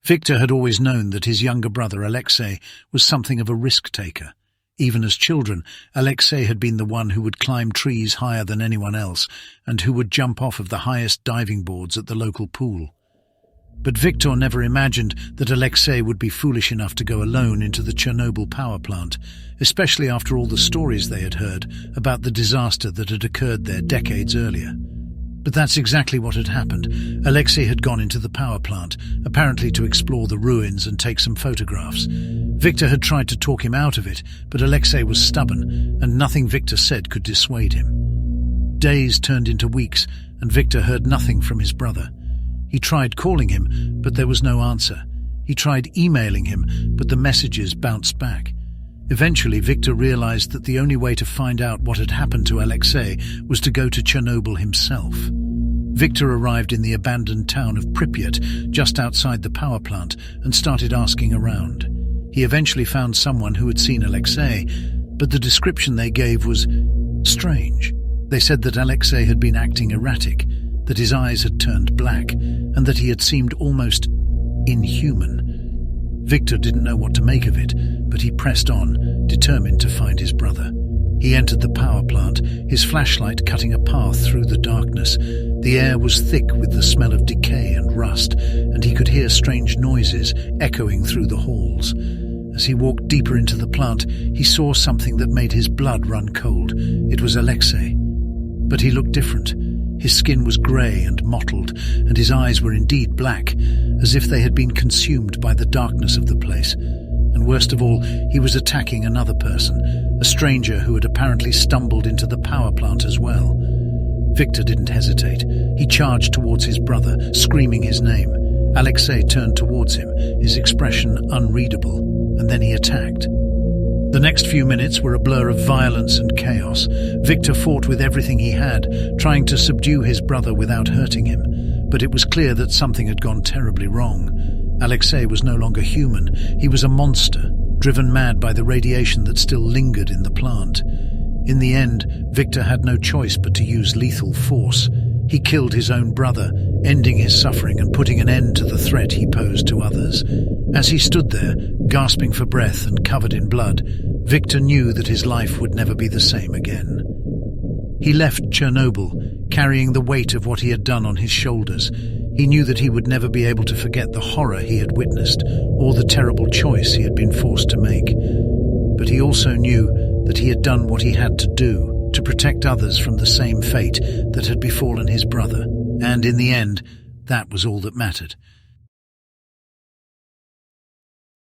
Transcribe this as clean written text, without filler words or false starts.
Victor had always known that his younger brother Alexei was something of a risk-taker. Even as children, Alexei had been the one who would climb trees higher than anyone else and who would jump off of the highest diving boards at the local pool. But Victor never imagined that Alexei would be foolish enough to go alone into the Chernobyl power plant, especially after all the stories they had heard about the disaster that had occurred there decades earlier. But that's exactly what had happened. Alexei had gone into the power plant, apparently to explore the ruins and take some photographs. Victor had tried to talk him out of it, but Alexei was stubborn, and nothing Victor said could dissuade him. Days turned into weeks, and Victor heard nothing from his brother. He tried calling him, but there was no answer. He tried emailing him, but the messages bounced back. Eventually, Victor realized that the only way to find out what had happened to Alexei was to go to Chernobyl himself. Victor arrived in the abandoned town of Pripyat, just outside the power plant, and started asking around. He eventually found someone who had seen Alexei, but the description they gave was strange. They said that Alexei had been acting erratic, that his eyes had turned black, and that he had seemed almost inhuman. Victor didn't know what to make of it, but he pressed on, determined to find his brother. He entered the power plant, his flashlight cutting a path through the darkness. The air was thick with the smell of decay and rust, and he could hear strange noises echoing through the halls. As he walked deeper into the plant, he saw something that made his blood run cold. It was Alexei. But he looked different. His skin was grey and mottled, and his eyes were indeed black, as if they had been consumed by the darkness of the place. And worst of all, he was attacking another person, a stranger who had apparently stumbled into the power plant as well. Victor didn't hesitate. He charged towards his brother, screaming his name. Alexei turned towards him, his expression unreadable, and then he attacked. The next few minutes were a blur of violence and chaos. Victor fought with everything he had, trying to subdue his brother without hurting him. But it was clear that something had gone terribly wrong. Alexei was no longer human. He was a monster, driven mad by the radiation that still lingered in the plant. In the end, Victor had no choice but to use lethal force. He killed his own brother, ending his suffering and putting an end to the threat he posed to others. As he stood there, gasping for breath and covered in blood, Victor knew that his life would never be the same again. He left Chernobyl, carrying the weight of what he had done on his shoulders. He knew that he would never be able to forget the horror he had witnessed, or the terrible choice he had been forced to make. But he also knew that he had done what he had to do to protect others from the same fate that had befallen his brother. And in the end, that was all that mattered.